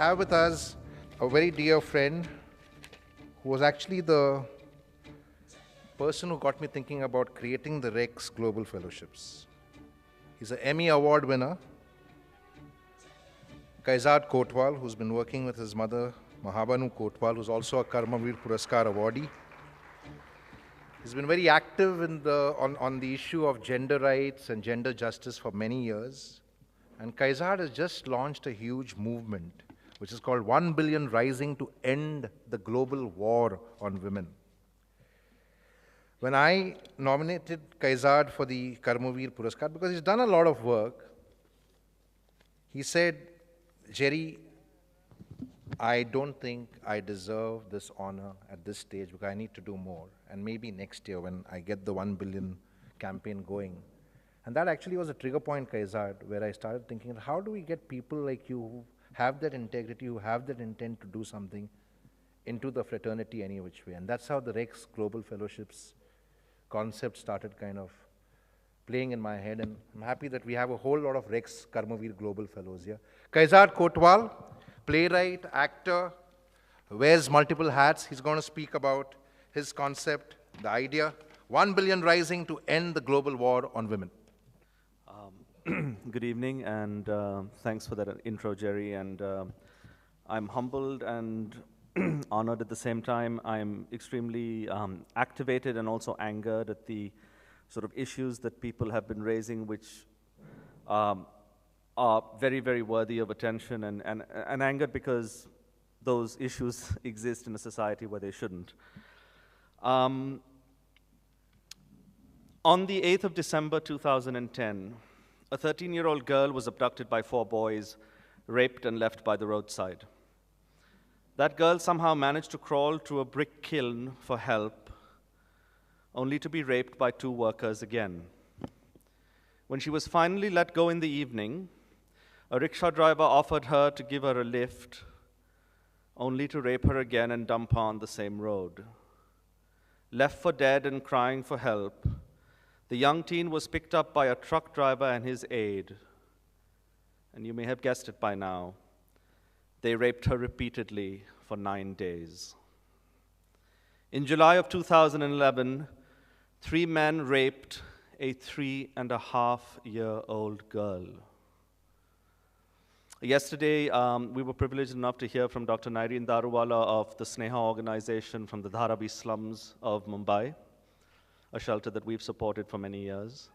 have with us a very dear friend who was actually the person who got me thinking about creating the REX Global Fellowships. He's an Emmy Award winner, Kaizaad Kotwal, who's been working with his mother, Mahabanu Kotwal, who's also a Karmavir Puraskar awardee. He's been very active in on the issue of gender rights and gender justice for many years. And Kaizad has just launched a huge movement, which is called 1 Billion Rising to End the Global War on Women. When I nominated Kaizad for the Karmavir Puraskar, because he's done a lot of work, he said, Jerry, I don't think I deserve this honor at this stage because I need to do more. And maybe next year when I get the 1 billion campaign going. And that actually was a trigger point, Kaizad, where I started thinking, how do we get people like you who have that integrity, who have that intent to do something into the fraternity any which way? And that's how the REX Global Fellowships concept started kind of playing in my head. And I'm happy that we have a whole lot of REX Karmavir Global Fellows here. Kaizad Kotwal, playwright, actor, wears multiple hats. He's going to speak about his concept, the idea, 1 billion rising to end the global war on women. Good evening, and thanks for that intro, Jerry. And I'm humbled and honored at the same time. I'm extremely activated and also angered at the sort of issues that people have been raising, which are very, very worthy of attention, and angered because those issues exist in a society where they shouldn't. On the 8th of December 2010, a 13-year-old girl was abducted by 4 boys, raped and left by the roadside. That girl somehow managed to crawl to a brick kiln for help, only to be raped by 2 workers again. When she was finally let go in the evening, a rickshaw driver offered her to give her a lift, only to rape her again and dump her on the same road. Left for dead and crying for help, the young teen was picked up by a truck driver and his aide. And you may have guessed it by now. They raped her repeatedly for 9 days. In July of 2011, 3 men raped a 3.5-year-old girl. Yesterday, we were privileged enough to hear from Dr. Naireen Daruwala of the Sneha organization from the Dharavi slums of Mumbai, a shelter that we've supported for many years.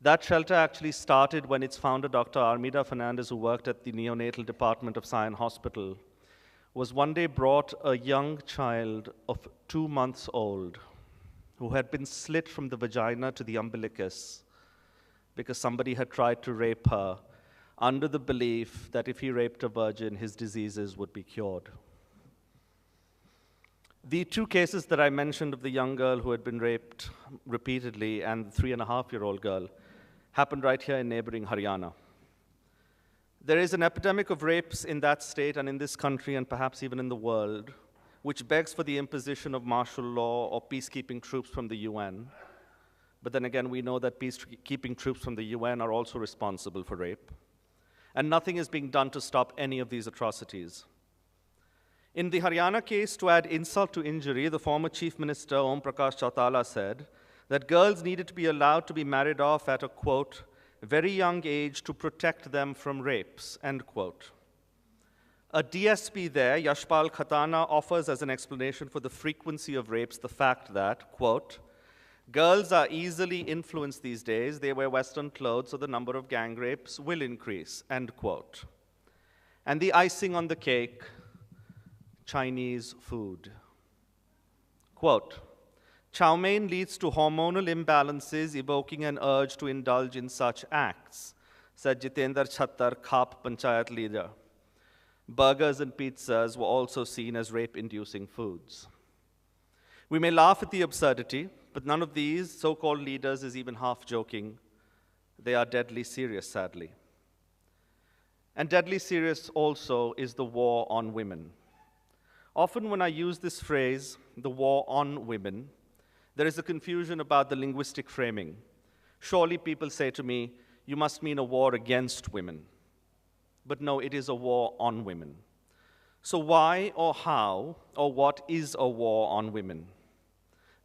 That shelter actually started when its founder, Dr. Armida Fernandez, who worked at the neonatal department of Sion Hospital, was one day brought a young child of 2 months old who had been slit from the vagina to the umbilicus because somebody had tried to rape her under the belief that if he raped a virgin, his diseases would be cured. The 2 cases that I mentioned of the young girl who had been raped repeatedly and the 3.5-year-old girl happened right here in neighboring Haryana. There is an epidemic of rapes in that state and in this country and perhaps even in the world, which begs for the imposition of martial law or peacekeeping troops from the UN. But then again, we know that peacekeeping troops from the UN are also responsible for rape. And nothing is being done to stop any of these atrocities. In the Haryana case, to add insult to injury, the former Chief Minister, Om Prakash Chautala, said that girls needed to be allowed to be married off at a, quote, very young age to protect them from rapes, end quote. A DSP there, Yashpal Khatana, offers as an explanation for the frequency of rapes the fact that, quote, girls are easily influenced these days. They wear Western clothes, so the number of gang rapes will increase, end quote. And the icing on the cake, Chinese food. Quote, chow mein leads to hormonal imbalances, evoking an urge to indulge in such acts, said Jitendra Chattar, Khap Panchayat leader. Burgers and pizzas were also seen as rape-inducing foods. We may laugh at the absurdity, but none of these so-called leaders is even half joking. They are deadly serious, sadly. And deadly serious also is the war on women. Often when I use this phrase, the war on women, there is a confusion about the linguistic framing. Surely people say to me, you must mean a war against women. But no, it is a war on women. So why or how or what is a war on women?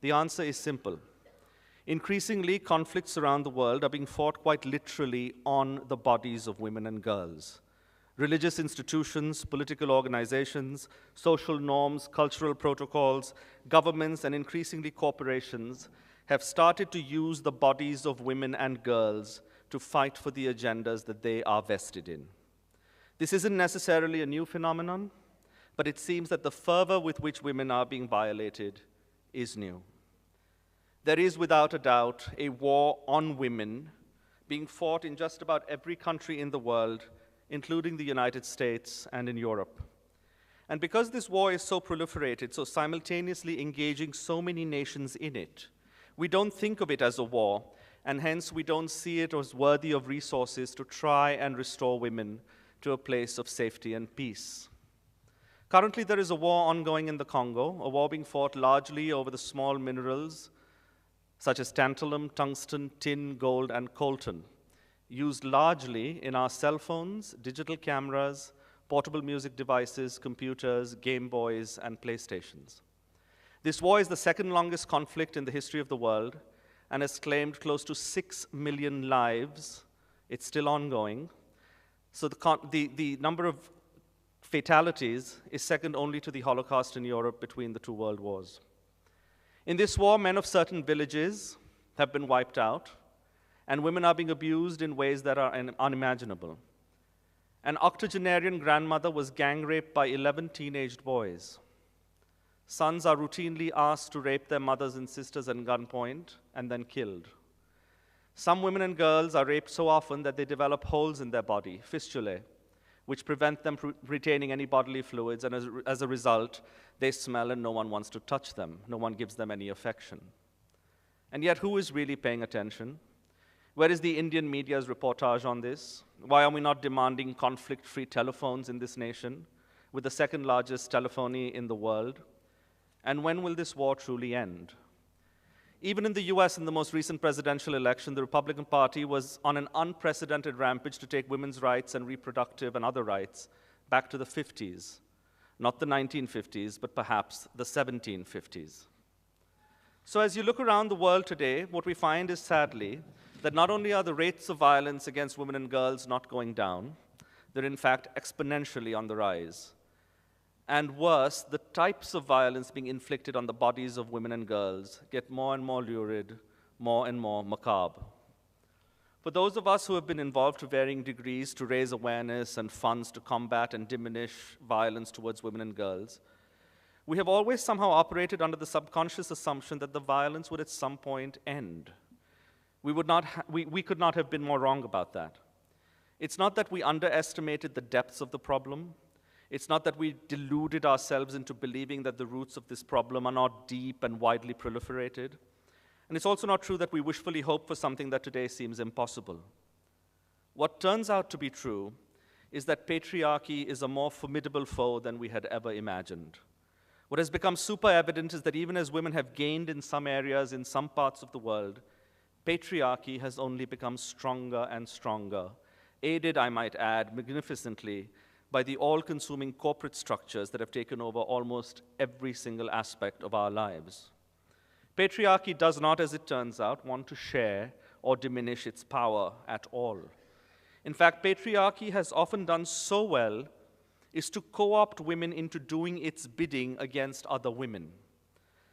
The answer is simple. Increasingly, conflicts around the world are being fought quite literally on the bodies of women and girls. Religious institutions, political organizations, social norms, cultural protocols, governments, and increasingly corporations have started to use the bodies of women and girls to fight for the agendas that they are vested in. This isn't necessarily a new phenomenon, but it seems that the fervor with which women are being violated is new. There is, without a doubt, a war on women being fought in just about every country in the world, including the United States and in Europe. And because this war is so proliferated, so simultaneously engaging so many nations in it, we don't think of it as a war, and hence we don't see it as worthy of resources to try and restore women to a place of safety and peace. Currently, there is a war ongoing in the Congo, a war being fought largely over the small minerals such as tantalum, tungsten, tin, gold, and coltan, used largely in our cell phones, digital cameras, portable music devices, computers, Game Boys, and PlayStations. This war is the second longest conflict in the history of the world and has claimed close to 6 million lives. It's still ongoing. So the number of fatalities is second only to the Holocaust in Europe between the two world wars. In this war, men of certain villages have been wiped out, and women are being abused in ways that are unimaginable. An octogenarian grandmother was gang raped by 11 teenaged boys. Sons are routinely asked to rape their mothers and sisters at gunpoint and then killed. Some women and girls are raped so often that they develop holes in their body, fistulae, which prevent them from retaining any bodily fluids, and as a result, they smell and no one wants to touch them. No one gives them any affection. And yet, who is really paying attention? Where is the Indian media's reportage on this? Why are we not demanding conflict-free telephones in this nation, with the second largest telephony in the world? And when will this war truly end? Even in the US, in the most recent presidential election, the Republican Party was on an unprecedented rampage to take women's rights and reproductive and other rights back to the 50s. Not the 1950s, but perhaps the 1750s. So as you look around the world today, what we find is, sadly, that not only are the rates of violence against women and girls not going down, they're in fact exponentially on the rise. And worse, the types of violence being inflicted on the bodies of women and girls get more and more lurid, more and more macabre. For those of us who have been involved to varying degrees to raise awareness and funds to combat and diminish violence towards women and girls, we have always somehow operated under the subconscious assumption that the violence would at some point end. We could not have been more wrong about that. It's not that we underestimated the depths of the problem. It's not that we deluded ourselves into believing that the roots of this problem are not deep and widely proliferated. And it's also not true that we wishfully hope for something that today seems impossible. What turns out to be true is that patriarchy is a more formidable foe than we had ever imagined. What has become super evident is that even as women have gained in some areas, in some parts of the world, patriarchy has only become stronger and stronger, aided, I might add, magnificently by the all-consuming corporate structures that have taken over almost every single aspect of our lives. Patriarchy does not, as it turns out, want to share or diminish its power at all. In fact, patriarchy has often done so well is to co-opt women into doing its bidding against other women.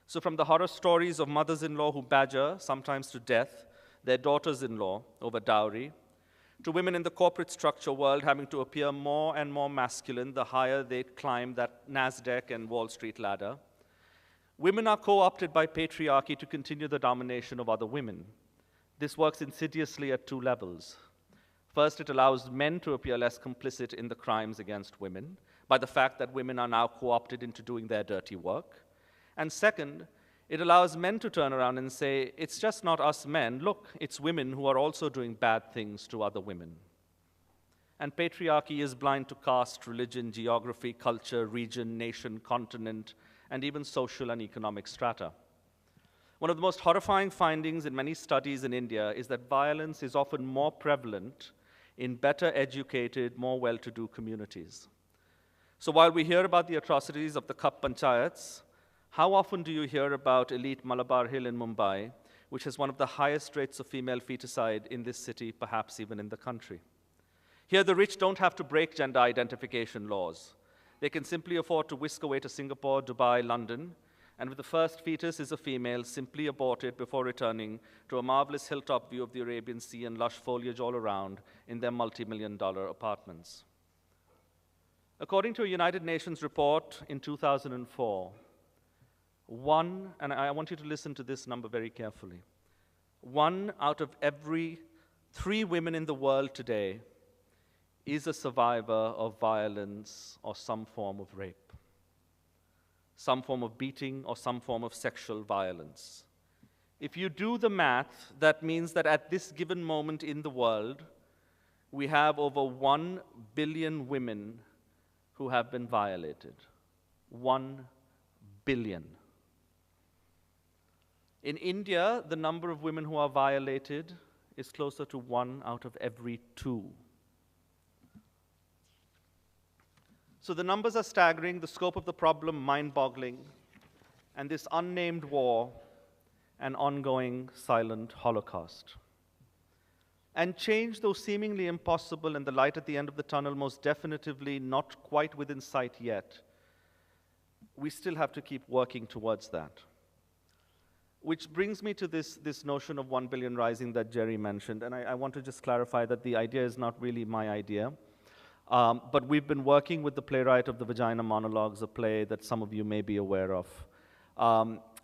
So from the horror stories of mothers-in-law who badger, sometimes to death, their daughters-in-law over dowry, to women in the corporate structure world having to appear more and more masculine the higher they climb that NASDAQ and Wall Street ladder, women are co-opted by patriarchy to continue the domination of other women. This works insidiously at two levels. First, it allows men to appear less complicit in the crimes against women by the fact that women are now co-opted into doing their dirty work. And second, it allows men to turn around and say, it's just not us men, look, it's women who are also doing bad things to other women. And patriarchy is blind to caste, religion, geography, culture, region, nation, continent, and even social and economic strata. One of the most horrifying findings in many studies in India is that violence is often more prevalent in better educated, more well-to-do communities. So while we hear about the atrocities of the Kap Panchayats, how often do you hear about elite Malabar Hill in Mumbai, which has one of the highest rates of female feticide in this city, perhaps even in the country? Here, the rich don't have to break gender identification laws. They can simply afford to whisk away to Singapore, Dubai, London, and with the first fetus is a female, simply abort it before returning to a marvelous hilltop view of the Arabian Sea and lush foliage all around in their multi-million-dollar apartments. According to a United Nations report in 2004, and I want you to listen to this number very carefully, 1 out of every 3 women in the world today is a survivor of violence or some form of rape, some form of beating or some form of sexual violence. If you do the math, that means that at this given moment in the world, we have over 1 billion women who have been violated. 1 billion. In India, the number of women who are violated is closer to 1 out of every 2. So the numbers are staggering, the scope of the problem mind-boggling, and this unnamed war an ongoing silent holocaust. And change, though seemingly impossible and the light at the end of the tunnel most definitively not quite within sight yet, we still have to keep working towards that. Which brings me to this notion of 1 billion rising that Jerry mentioned, and I want to just clarify that the idea is not really my idea, but we've been working with the playwright of The Vagina Monologues, a play that some of you may be aware of.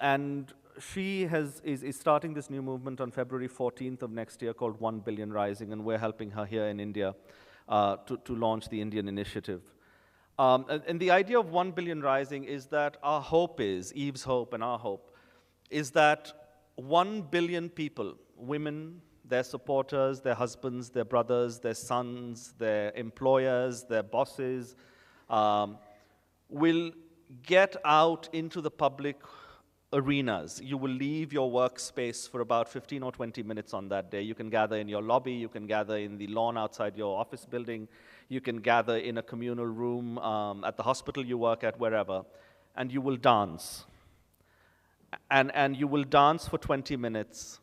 And she is starting this new movement on February 14th of next year called 1 Billion Rising, and we're helping her here in India to launch the Indian initiative. And the idea of 1 Billion Rising is that our hope is, Eve's hope and our hope, is that 1 billion people, women, their supporters, their husbands, their brothers, their sons, their employers, their bosses, will get out into the public arenas. You will leave your workspace for about 15 or 20 minutes on that day. You can gather in your lobby, you can gather in the lawn outside your office building, you can gather in a communal room at the hospital you work at, wherever, and you will dance. And you will dance for 20 minutes,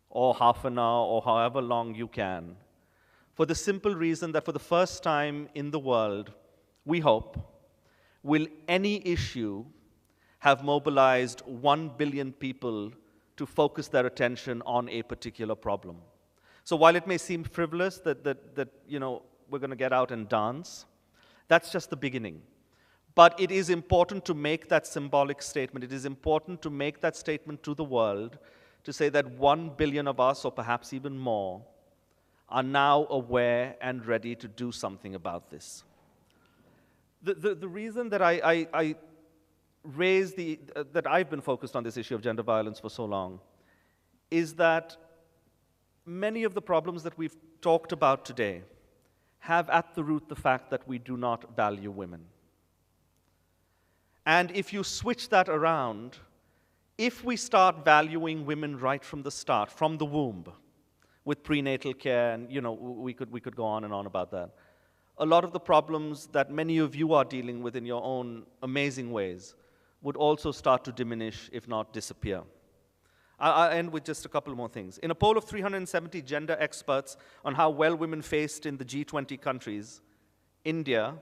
or half an hour, or however long you can, for the simple reason that for the first time in the world, we hope, will any issue have mobilized 1 billion people to focus their attention on a particular problem. So while it may seem frivolous that you know, we're going to get out and dance, that's just the beginning. But it is important to make that symbolic statement. It is important to make that statement to the world to say that 1 billion of us, or perhaps even more, are now aware and ready to do something about this. The reason that I raise that I've been focused on this issue of gender violence for so long is that many of the problems that we've talked about today have at the root the fact that we do not value women. And if you switch that around, if we start valuing women right from the start, from the womb, with prenatal care, and you know, we could go on and on about that, a lot of the problems that many of you are dealing with in your own amazing ways would also start to diminish, if not disappear. I'll end with just a couple more things. In a poll of 370 gender experts on how well women faced in the G20 countries, India,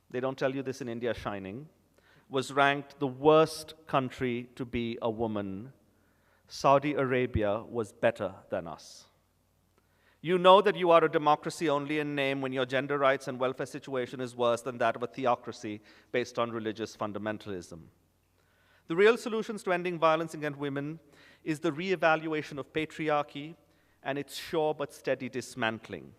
they don't tell you this in India Shining, was ranked the worst country to be a woman. Saudi Arabia was better than us. You know that you are a democracy only in name when your gender rights and welfare situation is worse than that of a theocracy based on religious fundamentalism. The real solutions to ending violence against women is the reevaluation of patriarchy and its sure but steady dismantling.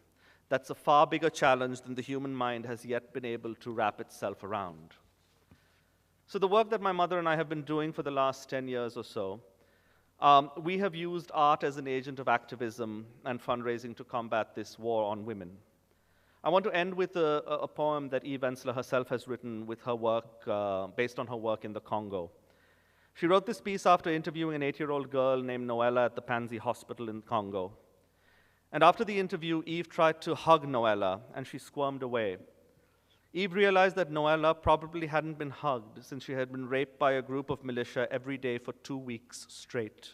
That's a far bigger challenge than the human mind has yet been able to wrap itself around. So the work that my mother and I have been doing for the last 10 years or so, we have used art as an agent of activism and fundraising to combat this war on women. I want to end with a poem that Eve Ensler herself has written with her work, based on her work in the Congo. She wrote this piece after interviewing an 8-year-old girl named Noella at the Panzi Hospital in Congo. And after the interview, Eve tried to hug Noella, and she squirmed away. Eve realized that Noella probably hadn't been hugged since she had been raped by a group of militia every day for 2 weeks straight.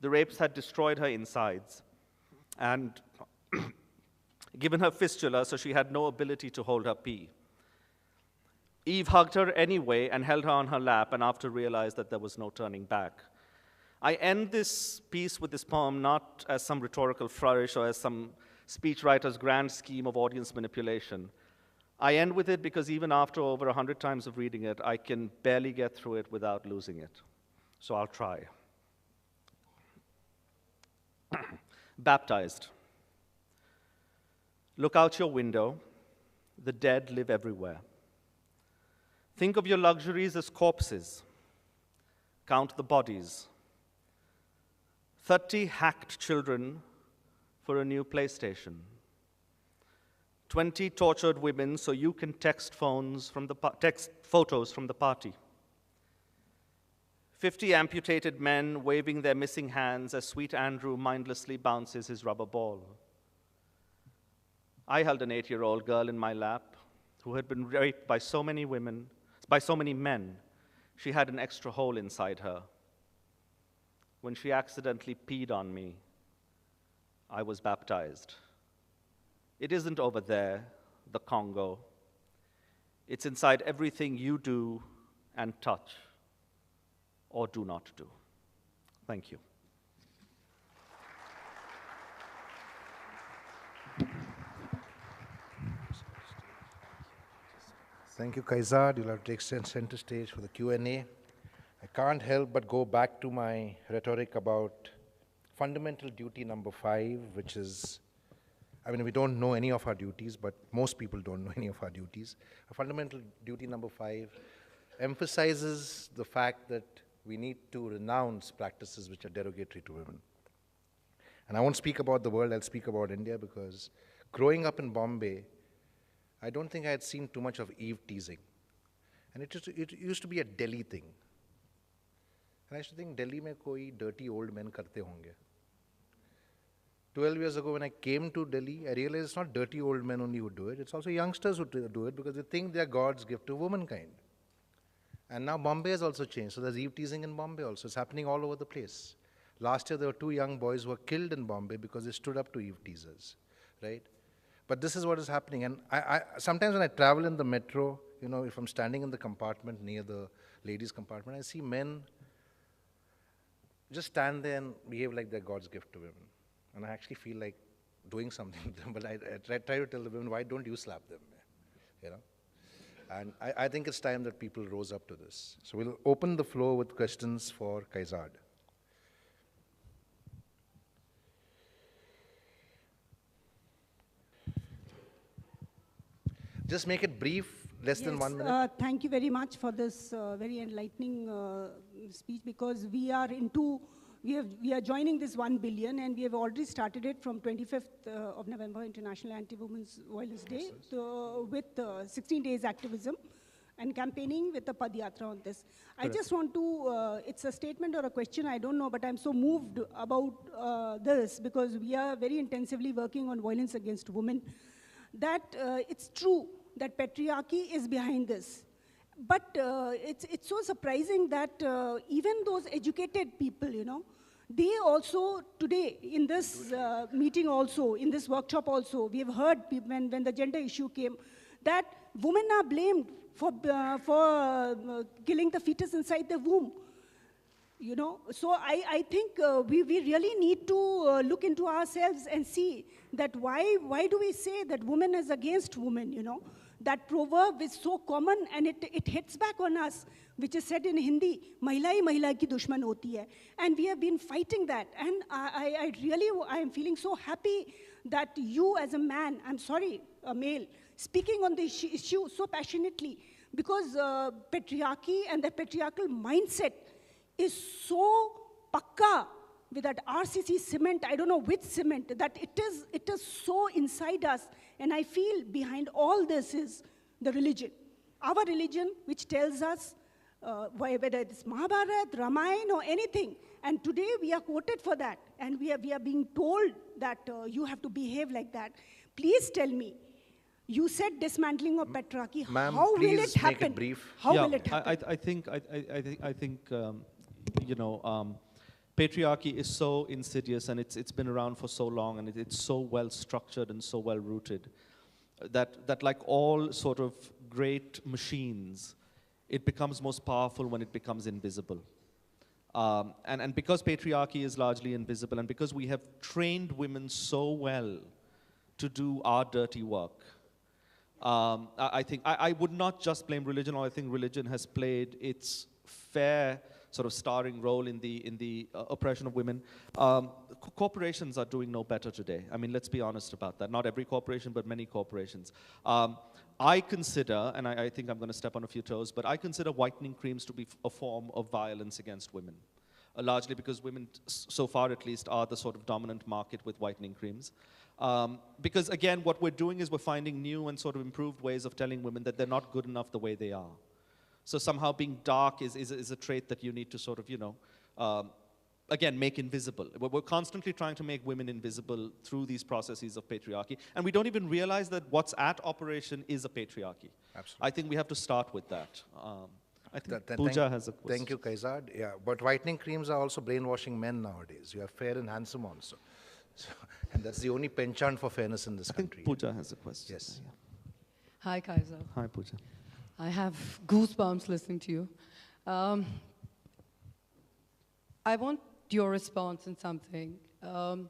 The rapes had destroyed her insides and given her fistula, so she had no ability to hold her pee. Eve hugged her anyway and held her on her lap, and after realized that there was no turning back. I end this piece with this poem not as some rhetorical flourish or as some speechwriter's grand scheme of audience manipulation. I end with it because even after over 100 times of reading it, I can barely get through it without losing it. So I'll try. Baptized. Look out your window. The dead live everywhere. Think of your luxuries as corpses. Count the bodies. 30 hacked children for a new PlayStation. 20 tortured women so you can text photos from the party. 50 amputated men waving their missing hands as sweet Andrew mindlessly bounces his rubber ball. I held an 8-year-old girl in my lap who had been raped by so many men, she had an extra hole inside her. When she accidentally peed on me, I was baptized. It isn't over there, the Congo. It's inside everything you do and touch, or do not do. Thank you. Thank you, Kaizad. You'll have to take center stage for the Q&A. I can't help but go back to my rhetoric about fundamental duty number 5, which is, we don't know any of our duties, but most people don't know any of our duties. Fundamental duty number 5 emphasizes the fact that we need to renounce practices which are derogatory to women. And I won't speak about the world, I'll speak about India, because growing up in Bombay, I don't think I had seen too much of Eve teasing. And it used to be a Delhi thing. And I used to think Delhi mein koi dirty old men karte honge. 12 years ago when I came to Delhi, I realized it's not dirty old men only who do it, it's also youngsters who do it because they think they are God's gift to womankind. And now Bombay has also changed, so there's Eve teasing in Bombay also. It's happening all over the place. Last year there were 2 young boys who were killed in Bombay because they stood up to Eve teasers, right? But this is what is happening. And I sometimes when I travel in the metro, if I'm standing in the compartment near the ladies' compartment, I see men just stand there and behave like they're God's gift to women. And I actually feel like doing something with them, but I try to tell the women, why don't you slap them? And I think it's time that people rose up to this. So we'll open the floor with questions for Kaizad. Just make it brief, less than 1 minute. Thank you very much for this very enlightening speech, because we are joining this 1 billion, and we have already started it from 25th of November, International Anti-Women's Violence Day, with 16 days activism and campaigning with a Padyatra on this. I just want to, it's a statement or a question, I don't know, but I'm so moved about this because we are very intensively working on violence against women, that it's true that patriarchy is behind this. But it's so surprising that even those educated people, they also today in this meeting also, in this workshop also, we have heard when the gender issue came, that women are blamed for killing the fetus inside the womb. So I think we really need to look into ourselves and see that why do we say that woman is against woman, That proverb is so common and it hits back on us, which is said in Hindi, "Mahila hi mahila ki dushman hoti hai." And we have been fighting that. And I am feeling so happy that you as a man, I'm sorry, a male, speaking on this issue so passionately, because patriarchy and the patriarchal mindset is so pakka with that RCC cement, I don't know which cement, that it is so inside us. And I feel behind all this is the religion. Our religion, which tells us whether it's Mahabharata, Ramayana, or anything. And today we are quoted for that, and we are being told that you have to behave like that. Please tell me, you said dismantling of patriarchy. How will it happen? Make it brief. How will it happen? I think you know, patriarchy is so insidious, and it's been around for so long, and it's so well structured and so well rooted that like all sort of great machines, it becomes most powerful when it becomes invisible. And because patriarchy is largely invisible, and because we have trained women so well to do our dirty work, I think I would not just blame religion. I think religion has played its fair sort of starring role in the oppression of women. Corporations are doing no better today. I mean, let's be honest about that. Not every corporation, but many corporations. I consider, and I think I'm going to step on a few toes, but I consider whitening creams to be a form of violence against women. Largely because women, so far at least, are the sort of dominant market with whitening creams. Because again, what we're doing is we're finding new and sort of improved ways of telling women that they're not good enough the way they are. So somehow being dark is a trait that you need to sort of, you know, again, make invisible. We're constantly trying to make women invisible through these processes of patriarchy. And we don't even realize that what's at operation is a patriarchy. Absolutely. I think we have to start with that. I think Pooja has a question. Thank you, Kaizad. Yeah, but whitening creams are also brainwashing men nowadays. You are fair and handsome also. So, and that's the only penchant for fairness in this country. Pooja has a question. Yes. Yeah. Hi, Kaizad. Hi, Pooja. I have goosebumps listening to you. I want your response on something. I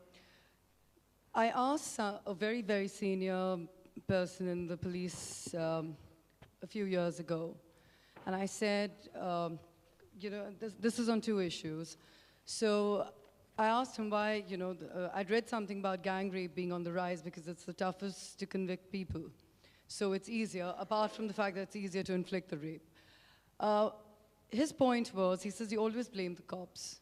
asked a very, very senior person in the police a few years ago, and I said, you know, this is on two issues. So I asked him why, you know, I'd read something about gang rape being on the rise because it's the toughest to convict people. So it's easier, apart from the fact that it's easier to inflict the rape. His point was, he says, you always blame the cops.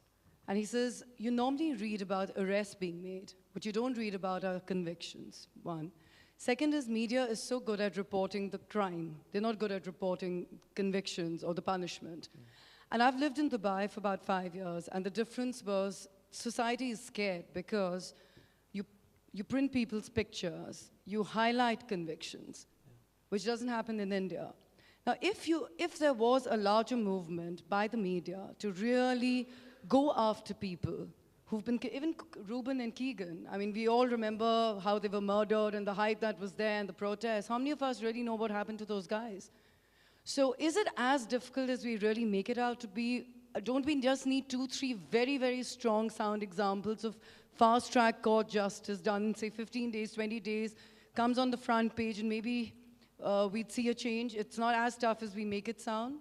And he says, you normally read about arrests being made, but you don't read about our convictions, one. Second is media is so good at reporting the crime. They're not good at reporting convictions or the punishment. And I've lived in Dubai for about 5 years, and the difference was society is scared because you print people's pictures, you highlight convictions, which doesn't happen in India. Now, if there was a larger movement by the media to really go after people who've been, even Ruben and Keegan, I mean, we all remember how they were murdered and the hype that was there and the protests. How many of us really know what happened to those guys? So is it as difficult as we really make it out to be? Don't we just need 2, 3 very, very strong sound examples of fast-track court justice done in, say, 15 days, 20 days, comes on the front page, and maybe we'd see a change? It's not as tough as we make it sound?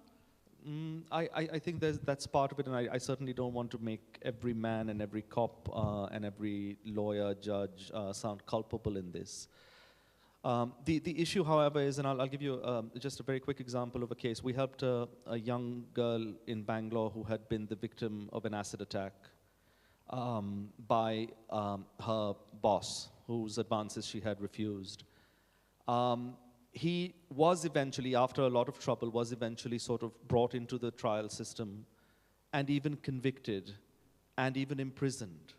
I think that's part of it, and I certainly don't want to make every man and every cop and every lawyer, judge sound culpable in this. The issue, however, is, and I'll give you just a very quick example of a case. We helped a young girl in Bangalore who had been the victim of an acid attack by her boss, whose advances she had refused. He was eventually, after a lot of trouble, was eventually sort of brought into the trial system and even convicted and even imprisoned.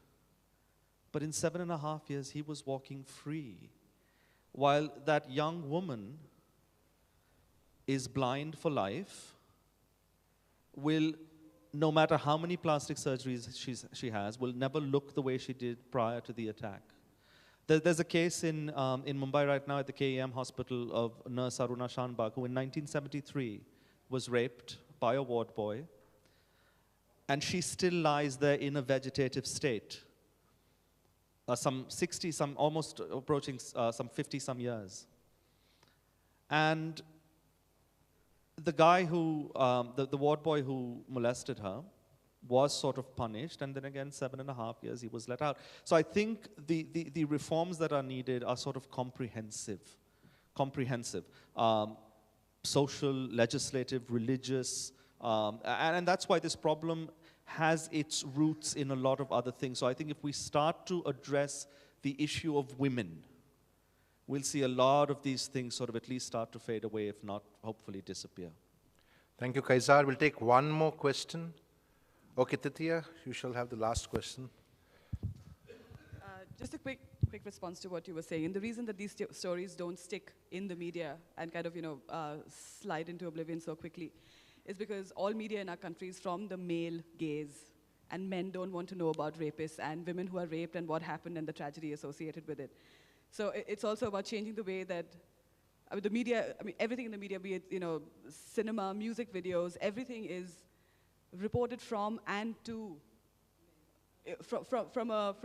But in 7.5 years, he was walking free, while that young woman is blind for life, will, no matter how many plastic surgeries she has, will never look the way she did prior to the attack. There's a case in Mumbai right now at the KEM hospital of nurse Aruna Shanbag, who in 1973 was raped by a ward boy, and she still lies there in a vegetative state. Some 60, almost approaching some 50-some years. And the guy who, the ward boy who molested her, was sort of punished, and then again, 7.5 years, he was let out. So I think the reforms that are needed are sort of comprehensive. Social, legislative, religious, and that's why this problem has its roots in a lot of other things. So I think if we start to address the issue of women, we'll see a lot of these things sort of at least start to fade away, if not, hopefully disappear. Thank you, Kaizad. We'll take one more question. Okay, Titiya, you shall have the last question. Just a quick response to what you were saying. And the reason that these stories don't stick in the media and kind of, slide into oblivion so quickly is because all media in our country is from the male gaze. And men don't want to know about rapists and women who are raped and what happened and the tragedy associated with it. So it's also about changing the way that the media, everything in the media, be it, cinema, music videos, everything is reported from and to, from a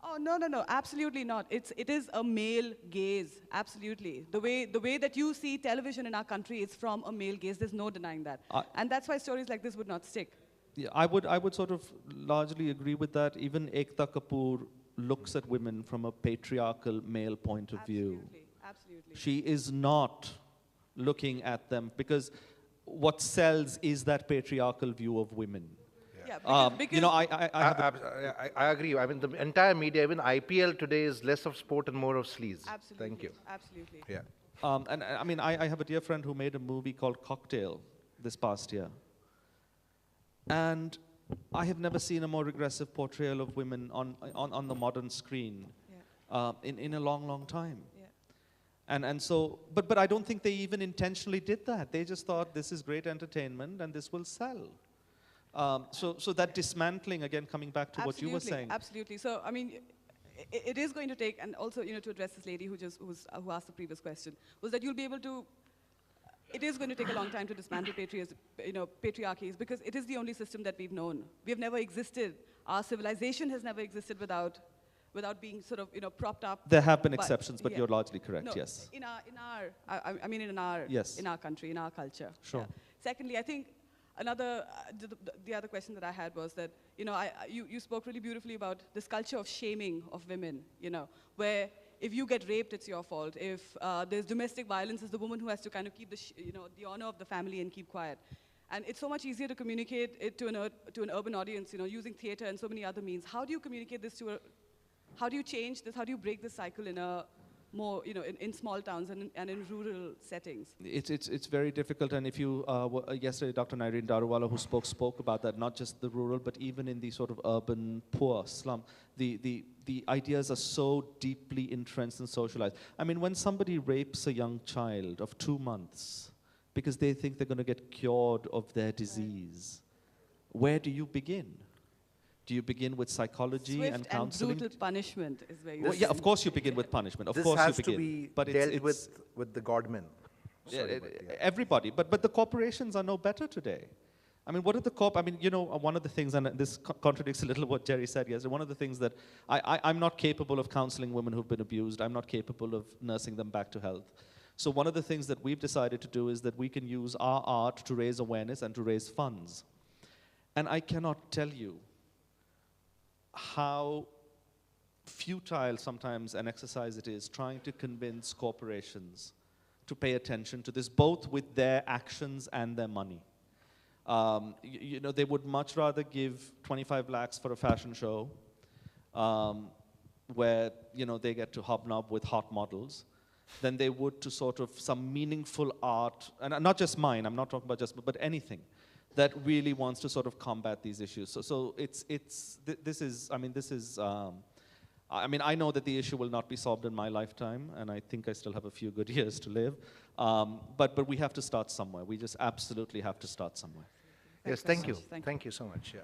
oh, no, absolutely not. It is a male gaze, absolutely. The way that you see television in our country is from a male gaze. There's no denying that. And that's why stories like this would not stick. Yeah, I would sort of largely agree with that. Even Ekta Kapoor looks at women from a patriarchal male point of view. Absolutely. She is not looking at them because what sells is that patriarchal view of women. Yeah, because I agree. I mean, the entire media, even IPL today, is less of sport and more of sleaze. Absolutely. Thank you. Absolutely. Yeah. And I have a dear friend who made a movie called Cocktail this past year. And I have never seen a more regressive portrayal of women on the modern screen in a long, long time. Yeah. And so, but I don't think they even intentionally did that. They just thought this is great entertainment and this will sell. So that dismantling, again, coming back to what you were saying. Absolutely. So, it is going to take, and also, to address this lady who asked the previous question, was that you'll be able to, it is going to take a long time to dismantle patriarchies because it is the only system that we've known. We have never existed. Our civilization has never existed without being sort of, propped up. There have been exceptions, but you're largely correct, no, yes. In our country, in our culture. Sure. Yeah. Secondly, I think the other question that I had was that, you spoke really beautifully about this culture of shaming of women, where if you get raped, it's your fault. If there's domestic violence, it's the woman who has to kind of keep the honor of the family and keep quiet. And it's so much easier to communicate it to an urban audience, using theater and so many other means. How do you communicate this how do you change this? How do you break this cycle in a more, in small towns and in rural settings? It's very difficult, and if you, yesterday Dr. Naireen Daruwala, who spoke about that, not just the rural, but even in the sort of urban poor slum, the ideas are so deeply entrenched and socialized. I mean, when somebody rapes a young child of 2 months because they think they're going to get cured of their disease, where do you begin? Do you begin with psychology and counseling? And brutal punishment is where you well, yeah, of course you begin with punishment. Of course you begin. This has to be but dealt with the godmen. Sorry, everybody. But the corporations are no better today. I mean, what are the one of the things, and this contradicts a little what Jerry said yesterday, one of the things that I'm not capable of counseling women who've been abused. I'm not capable of nursing them back to health. So one of the things that we've decided to do is that we can use our art to raise awareness and to raise funds. And I cannot tell you how futile sometimes an exercise it is trying to convince corporations to pay attention to this, both with their actions and their money. They would much rather give 25 lakhs for a fashion show where, they get to hobnob with hot models than they would to sort of some meaningful art, and not just mine, I'm not talking about but anything that really wants to sort of combat these issues. So I know that the issue will not be solved in my lifetime, and I think I still have a few good years to live. But we have to start somewhere. We just absolutely have to start somewhere. Yes, thank you. Thank you so much. Yeah.